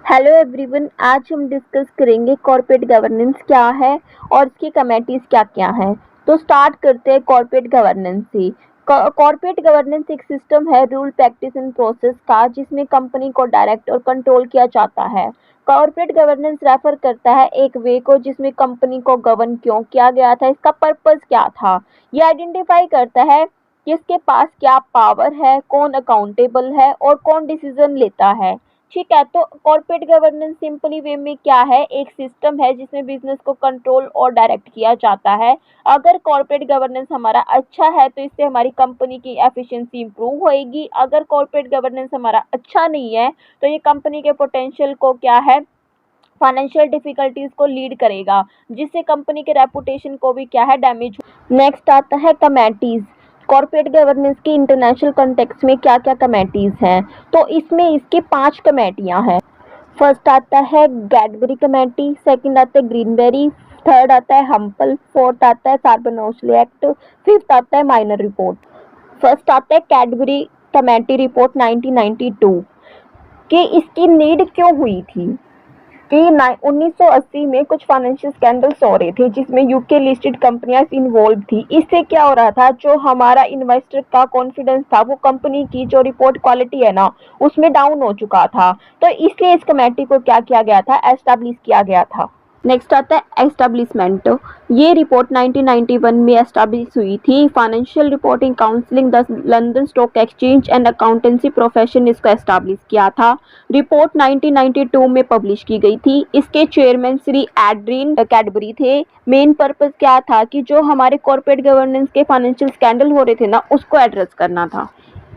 Hello everyone, आज हम discuss करेंगे कॉर्पोरेट गवर्नेंस क्या है और इसकी कमेटीज क्या-क्या हैं। तो स्टार्ट करते हैं कॉर्पोरेट गवर्नेंस से। कॉर्पोरेट गवर्नेंस एक सिस्टम है रूल, प्रैक्टिस एंड प्रोसेस का जिसमें कंपनी को डायरेक्ट और कंट्रोल किया जाता है। कॉर्पोरेट गवर्नेंस रेफर करता है एक वे को जिसमें कंपनी को गवर्न क्यों किया गया था, इसका पर्पस क्या था। ये आइडेंटिफाई करता है किसके पास क्या पावर है, कौन अकाउंटेबल है और कौन डिसीजन लेता है। ठीक है, तो कॉर्पोरेट गवर्नेंस सिंपली वे में क्या है, एक सिस्टम है जिसमें बिजनेस को कंट्रोल और डायरेक्ट किया जाता है। अगर कॉर्पोरेट गवर्नेंस हमारा अच्छा है तो इससे हमारी कंपनी की एफिशिएंसी इंप्रूव होएगी। अगर कॉर्पोरेट गवर्नेंस हमारा अच्छा नहीं है तो ये कंपनी के पोटेंशियल को क्या है, फाइनेंशियल डिफिकल्टीज को लीड करेगा, जिससे कंपनी के रेपुटेशन को भी क्या है, डैमेज। नेक्स्ट आता है कमेटीज। कॉर्पोरेट गवर्नेंस की इंटरनेशनल कॉन्टेक्स्ट में क्या क्या कमेटीज हैं, तो इसमें इसकी 5 कमेटियां हैं। फर्स्ट आता है गैडबरी कमेटी, सेकंड आता है ग्रीनबेरी, थर्ड आता है हम्पल, फोर्थ आता है सार्बानोस्ले एक्ट, फिफ्थ आता है माइनर रिपोर्ट। फर्स्ट आता है कैडबरी कमेटी रिपोर्ट 1992 कि इसकी नीड क्यों हुई थी कि 1980 में कुछ फाइनेंशियल स्कैंडल्स हो रहे थे जिसमें यूके लिस्टेड कंपनियां इन्वॉल्व थी। इससे क्या हो रहा था, जो हमारा इन्वेस्टर का कॉन्फिडेंस था वो कंपनी की जो रिपोर्ट क्वालिटी है ना उसमें डाउन हो चुका था। तो इसलिए इस कमेटी को क्या किया गया था, एस्टैब्लिश किया गया था। नेक्स्ट आता है एस्टैब्लिशमेंट। ये रिपोर्ट 1991 में एस्टैब्लिश हुई थी। Financial reporting counselling the London stock exchange and accountancy profession ने इसको एस्टैब्लिश किया था। रिपोर्ट 1992 में पब्लिश की गई थी। इसके चेयरमैन श्री एड्रिन कैडबरी थे। मेन पर्पस क्या था कि जो हमारे कॉर्पोरेट गवर्नेंस के फाइनेंशियल स्कैंडल हो रहे थे ना उसको एड्रेस करना था।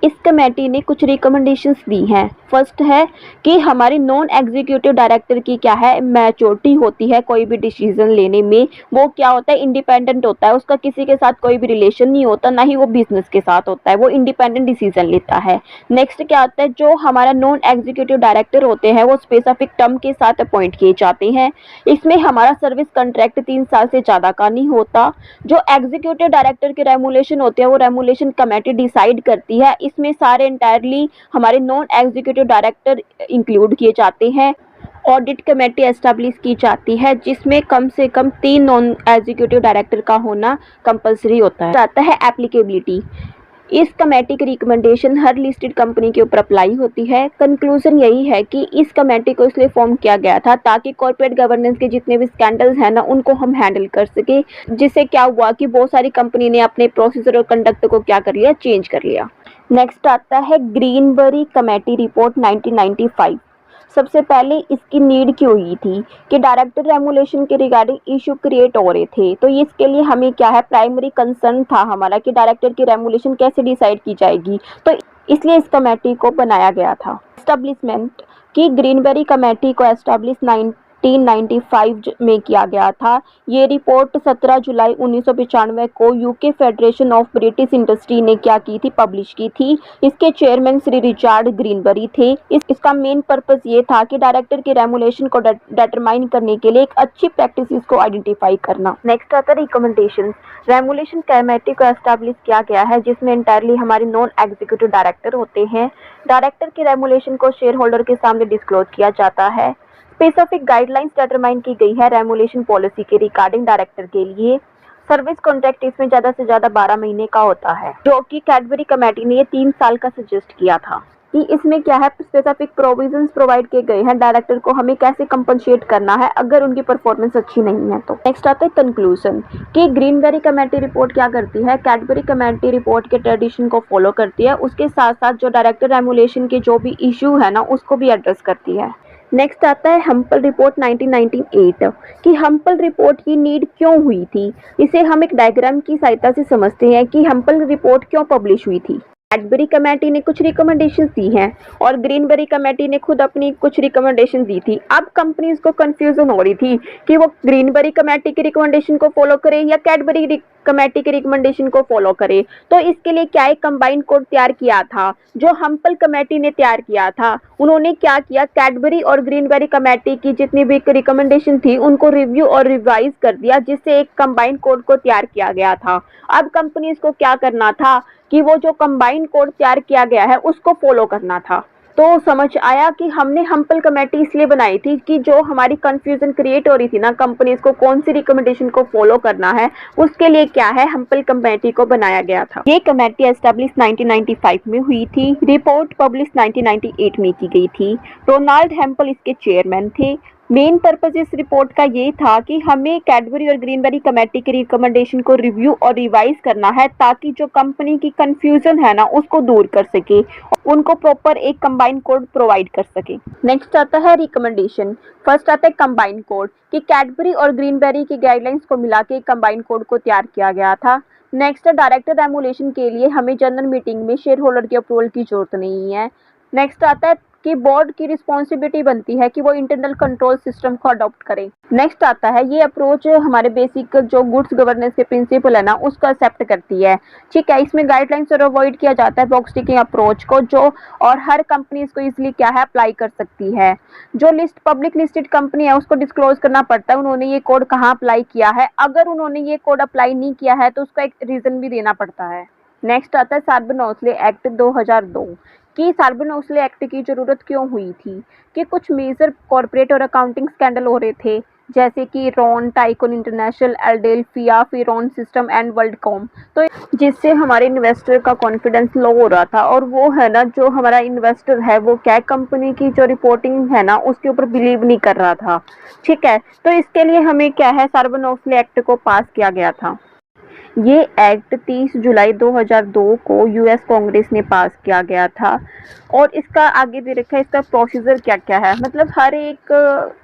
इस कमेटी ने कुछ रिकमेंडेशंस दी हैं। फर्स्ट है कि हमारे नॉन एग्जीक्यूटिव डायरेक्टर की क्या है, मैच्योरिटी होती है कोई भी डिसीजन लेने में। वो क्या होता है, इंडिपेंडेंट होता है, उसका किसी के साथ कोई भी रिलेशन नहीं होता, ना ही वो बिजनेस के साथ होता है, वो इंडिपेंडेंट डिसीजन लेता है। नेक्स्ट क्या होता है, जो हमारा नॉन एग्जीक्यूटिव डायरेक्टर होते हैं वो स्पेसिफिक टर्म के साथ अपॉइंट किए जाते हैं। इसमें हमारा सर्विस कॉन्ट्रैक्ट 3 साल से ज़्यादा का नहीं होता। जो एग्जीक्यूटिव डायरेक्टर के रेमुलेशन होते हैं वो रेमुलेशन कमेटी डिसाइड करती है। इसमें सारे इंटायरली हमारे नॉन एग्जीक्यूटिव डायरेक्टर इंक्लूड किए जाते हैं। ऑडिट कमेटी एस्टैब्लिश की जाती है जिसमें कम से कम 3 नॉन एग्जीक्यूटिव डायरेक्टर का होना कंपलसरी होता है। आता है एप्लीकेबिलिटी। इस कमेटी की रिकमेंडेशन हर लिस्टेड कंपनी के ऊपर अप्लाई होती है। कंक्लूजन यही है कि इस कमेटी को इसलिए फॉर्म किया गया था ताकि कॉर्पोरेट गवर्नेंस के जितने भी स्कैंडल्स हैं ना उनको हम हैंडल कर सके। जिससे क्या हुआ कि बहुत सारी कंपनी ने अपने प्रोसीजर और कंडक्ट को क्या कर लिया, चेंज कर लिया। नेक्स्ट आता है ग्रीनबरी कमेटी रिपोर्ट 1995। सबसे पहले इसकी नीड क्यों हुई थी कि डायरेक्टर रेमुलेशन के रिगार्डिंग इशू क्रिएट हो रहे थे। तो इसके लिए हमें क्या है, प्राइमरी कंसर्न था हमारा कि डायरेक्टर की रेमुलेशन कैसे डिसाइड की जाएगी, तो इसलिए इस कमेटी को बनाया गया था। एस्टैब्लिशमेंट की ग्रीनबेरी कमेटी को एस्टैब्लिश 1995 में किया गया था। ये रिपोर्ट 17 जुलाई 1995 को UK federation of British industry ने क्या की थी, पब्लिश की थी। इसके चेयरमैन श्री रिचार्ड ग्रीनबरी थे। इसका मेन पर्पस ये था कि डायरेक्टर की रेमुलेशन को डिटरमाइन करने के लिए एक अच्छी प्रैक्टिस को आइडेंटिफाई करना। नेक्स्ट आता है रिकमेंडेशंस। रेमुलेशन कमेटी को एस्टैब्लिश किया गया है जिसमें इंटायरली हमारे नॉन एग्जीक्यूटिव डायरेक्टर होते हैं। डायरेक्टर की रेमुलेशन को शेयर होल्डर के सामने डिस्क्लोज किया जाता है। स्पेसिफिक गाइडलाइंस डिटरमाइन की गई है रेमुलेशन पॉलिसी के रिगार्डिंग डायरेक्टर के लिए। सर्विस कॉन्ट्रैक्ट इसमें ज़्यादा से ज़्यादा 12 महीने का होता है, जो कि कैडबरी कमेटी ने ये 3 साल का सजेस्ट किया था। कि इसमें क्या है, स्पेसिफिक प्रोविजंस प्रोवाइड किए गए हैं डायरेक्टर को हमें कैसे कंपनसेट करना है अगर उनकी परफॉर्मेंस अच्छी नहीं है तो। नेक्स्ट आता है कंक्लूजन कि ग्रीनबेरी कमेटी रिपोर्ट क्या करती है, कैडबरी कमेटी रिपोर्ट के ट्रेडिशन को फॉलो करती है, उसके साथ साथ जो डायरेक्टर रेमुलेशन के जो भी इशू है ना उसको भी एड्रेस करती है। नेक्स्ट आता है हम्पल रिपोर्ट 1998 कि हम्पल रिपोर्ट की नीड क्यों हुई थी। इसे हम एक डायग्राम की सहायता से समझते हैं कि हम्पल रिपोर्ट क्यों पब्लिश हुई थी। कैडबरी कमेटी ने कुछ रिकमेंडेशंस दी हैं और ग्रीनबेरी कमेटी ने खुद अपनी कुछ रिकमेंडेशन दी थी। अब कंपनीज को कंफ्यूजन हो रही थी कि वो ग्रीनबेरी कमेटी की रिकमेंडेशन को फॉलो करे या कैडबरी कमेटी की रिकमेंडेशन को फॉलो करे। तो इसके लिए क्या एक कंबाइंड कोड तैयार किया था जो हम्पल कमेटी ने तैयार किया था। उन्होंने क्या किया, कैडबरी और ग्रीनबेरी कमेटी की जितनी भी रिकमेंडेशन थी उनको रिव्यू और रिवाइज कर दिया, जिससे एक कंबाइंड कोड को तैयार किया गया था। अब कंपनीज को क्या करना था कि वो जो कंबाइंड कोड तैयार किया गया है उसको फॉलो करना था। तो समझ आया कि हमने हम्पल कमेटी इसलिए बनाई थी कि जो हमारी कंफ्यूजन क्रिएट हो रही थी ना कंपनीज को कौन सी रिकमेंडेशन को फॉलो करना है, उसके लिए क्या है हम्पल कमेटी को बनाया गया था। ये कमेटी एस्टेब्लिश 1995 में हुई थी। रिपोर्ट पब्लिश 1998 में की गई थी। रोनाल्ड हेम्पल इसके चेयरमैन थे। मेन पर्पज इस रिपोर्ट का ये था कि हमें कैडबरी और ग्रीनबेरी कमेटी की रिकमेंडेशन को रिव्यू और रिवाइज करना है ताकि जो कंपनी की कंफ्यूजन है ना उसको दूर कर सके, उनको प्रॉपर एक कंबाइन कोड प्रोवाइड कर सके। नेक्स्ट आता है रिकमेंडेशन। फर्स्ट आता है कंबाइन कोड कि कैडबरी और ग्रीनबेरी की गाइडलाइंस को मिला के कंबाइन कोड को तैयार किया गया था। नेक्स्ट है डायरेक्टर एमुलेशन के लिए हमें जनरल मीटिंग में शेयर होल्डर के अप्रूवल की जरूरत नहीं है। नेक्स्ट आता है कि बोर्ड की रिस्पॉन्सिबिलिटी बनती है कि वो इंटरनल कंट्रोल सिस्टम को अडॉप्ट करे। नेक्स्ट आता है ये अप्रोच हमारे बेसिक जो गुड्स गवर्नेंस के प्रिंसिपल है ना उसको एक्सेप्ट करती है। ठीक है, इसमें गाइडलाइंस और अवॉइड किया जाता है बॉक्स टिकिंग अप्रोच को, जो और हर कंपनी इसको इजीली क्या है अप्लाई कर सकती है। जो लिस्ट पब्लिक लिस्टेड कंपनी है उसको डिस्क्लोज करना पड़ता है उन्होंने ये कोड कहाँ अप्लाई किया है। अगर उन्होंने ये कोड अप्लाई नहीं किया है तो उसका एक रीजन भी देना पड़ता है। नेक्स्ट आता है सार्बन-ओस्ले एक्ट 2002 कि सार्बन-ओस्ले एक्ट की ज़रूरत क्यों हुई थी कि कुछ मेजर कॉर्पोरेट और अकाउंटिंग स्कैंडल हो रहे थे, जैसे कि रॉन, टाइकोन इंटरनेशनल, एल्डेल्फिया, फिरॉन सिस्टम एंड वर्ल्डकॉम। तो जिससे हमारे इन्वेस्टर का कॉन्फिडेंस लो हो रहा था और वो है ना जो हमारा इन्वेस्टर है वो क्या कंपनी की जो रिपोर्टिंग है ना उसके ऊपर बिलीव नहीं कर रहा था। ठीक है, तो इसके लिए हमें क्या है सार्बन-ओस्ले एक्ट को पास किया गया था। ये एक्ट 30 जुलाई 2002 को यूएस कांग्रेस ने पास किया गया था और इसका आगे दे रखा है इसका प्रोसीजर क्या क्या है। मतलब हर एक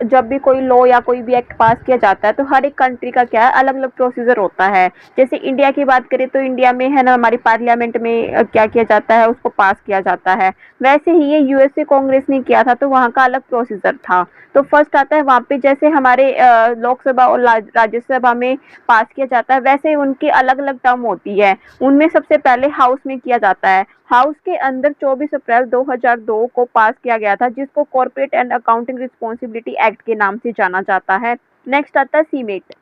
जब भी कोई लॉ या कोई भी एक्ट पास किया जाता है तो हर एक कंट्री का क्या है अलग अलग प्रोसीजर होता है। जैसे इंडिया की बात करें तो इंडिया में है ना हमारी पार्लियामेंट में क्या किया जाता है उसको पास किया जाता है। वैसे ही ये यूएसए कांग्रेस ने किया था तो वहाँ का अलग प्रोसीजर था। तो फर्स्ट आता है वहाँ पे जैसे हमारे लोकसभा और राज्यसभा में पास किया जाता है वैसे उनकी अलग अलग टर्म होती है। उनमें सबसे पहले हाउस में किया जाता है। हाउस के अंदर 24 अप्रैल 2002 को पास किया गया था जिसको corporate and accounting responsibility act के नाम से जाना जाता है। नेक्स्ट आता है सीनेट।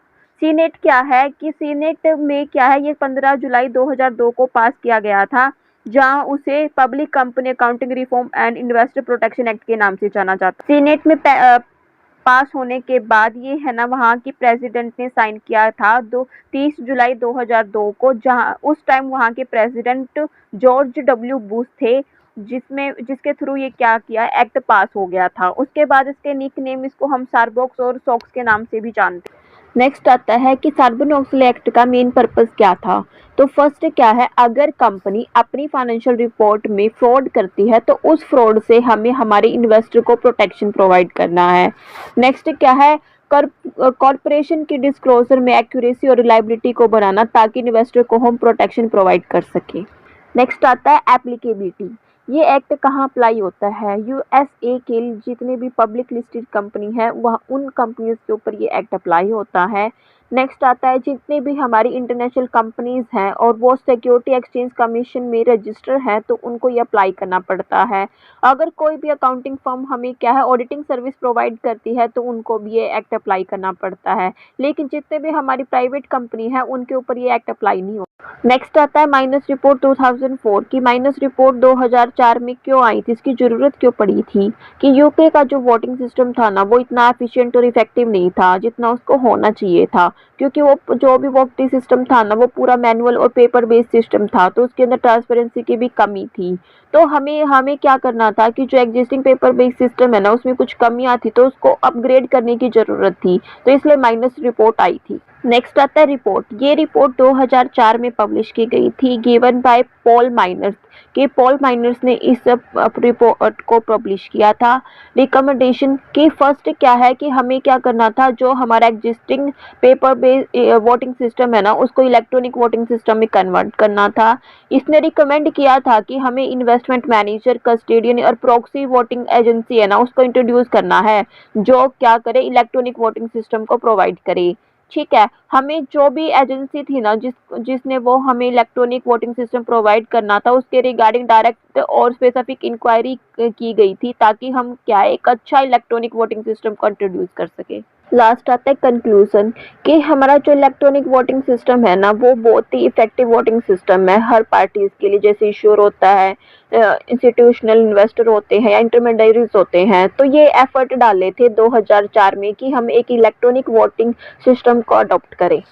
सीनेट क्या है कि सीनेट में क्या है ये 15 जुलाई 2002 को पास किया गया था जहां उसे public company accounting reform and investor protection act के नाम से जाना जाता है। सीनेट में पास होने के बाद ये है ना वहाँ की प्रेसिडेंट ने साइन किया था 30 जुलाई 2002 को, जहाँ उस टाइम वहाँ के प्रेसिडेंट जॉर्ज डब्ल्यू बुश थे जिसके थ्रू ये क्या किया एक्ट पास हो गया था। उसके बाद इसके निक नेम इसको हम सार्बोक्स और सॉक्स के नाम से भी जानते हैं। नेक्स्ट आता है कि सार्बन-ओस्ले एक्ट का मेन पर्पस क्या था। तो फर्स्ट क्या है अगर कंपनी अपनी फाइनेंशियल रिपोर्ट में फ्रॉड करती है तो उस फ्रॉड से हमें हमारे इन्वेस्टर को प्रोटेक्शन प्रोवाइड करना है। नेक्स्ट क्या है कॉरपोरेशन की डिस्क्लोजर में एक्यूरेसी और रिलायबिलिटी को बढ़ाना ताकि इन्वेस्टर को हम प्रोटेक्शन प्रोवाइड कर सके। नेक्स्ट आता है एप्लीकेबिलिटी। ये एक्ट कहाँ अप्लाई होता है यूएसए के जितने भी पब्लिक लिस्टेड कंपनी है वह उन कंपनीज के ऊपर ये एक्ट अप्लाई होता है। नेक्स्ट आता है जितने भी हमारी इंटरनेशनल कंपनीज हैं और वो सिक्योरिटी एक्सचेंज कमीशन में रजिस्टर है तो उनको ये अप्लाई करना पड़ता है। अगर कोई भी अकाउंटिंग फर्म हमें क्या है ऑडिटिंग सर्विस प्रोवाइड करती है तो उनको भी ये एक्ट अप्लाई करना पड़ता है। लेकिन जितने भी हमारी प्राइवेट कंपनी है उनके ऊपर ये एक्ट अप्लाई नहीं होता। नेक्स्ट आता है माइनस रिपोर्ट 2004 की माइनस रिपोर्ट 2004 में क्यों आई थी, इसकी ज़रूरत क्यों पड़ी थी कि यूके का जो वोटिंग सिस्टम था ना वो इतना एफिशिएंट और इफेक्टिव नहीं था जितना उसको होना चाहिए था, क्योंकि वो जो भी वोटिंग सिस्टम था ना वो पूरा मैनुअल और पेपर बेस्ड सिस्टम था तो उसके अंदर ट्रांसपेरेंसी की भी कमी थी। तो हमें हमें क्या करना था कि जो एग्जिस्टिंग पेपर बेस्ड सिस्टम है ना उसमें कुछ कमियां थी तो उसको अपग्रेड करने की ज़रूरत थी, तो इसलिए माइनस रिपोर्ट आई थी। नेक्स्ट आता है रिपोर्ट। ये रिपोर्ट 2004 में पब्लिश की गई थी गिवन बाय पॉल माइनर्स कि पॉल माइनर्स ने इस रिपोर्ट को पब्लिश किया था। रिकमेंडेशन की फर्स्ट क्या है कि हमें क्या करना था जो हमारा existing paper based voting system है ना उसको इलेक्ट्रॉनिक वोटिंग सिस्टम में कन्वर्ट करना था। इसने रिकमेंड किया था कि हमें इन्वेस्टमेंट मैनेजर, कस्टोडियन और प्रॉक्सी वोटिंग एजेंसी है ना उसको इंट्रोड्यूस करना है जो क्या करे इलेक्ट्रॉनिक वोटिंग सिस्टम को प्रोवाइड करे। ठीक है, हमें जो भी एजेंसी थी ना जिसने वो हमें इलेक्ट्रॉनिक वोटिंग सिस्टम प्रोवाइड करना था उसके रिगार्डिंग डायरेक्ट और स्पेसिफिक इंक्वायरी की गई थी ताकि हम क्या एक अच्छा इलेक्ट्रॉनिक वोटिंग सिस्टम को इंट्रोड्यूस कर सके। लास्ट आता है कंक्लूजन कि हमारा जो इलेक्ट्रॉनिक वोटिंग सिस्टम है ना, वो बहुत ही इफेक्टिव वोटिंग सिस्टम है हर पार्टीज के लिए। जैसे इश्योर होता है, इंस्टीट्यूशनल इन्वेस्टर होते हैं या इंटरमीडियरीज होते हैं, तो ये एफर्ट डाले थे 2004 में कि हम एक इलेक्ट्रॉनिक वोटिंग सिस्टम को अडॉप्ट करें।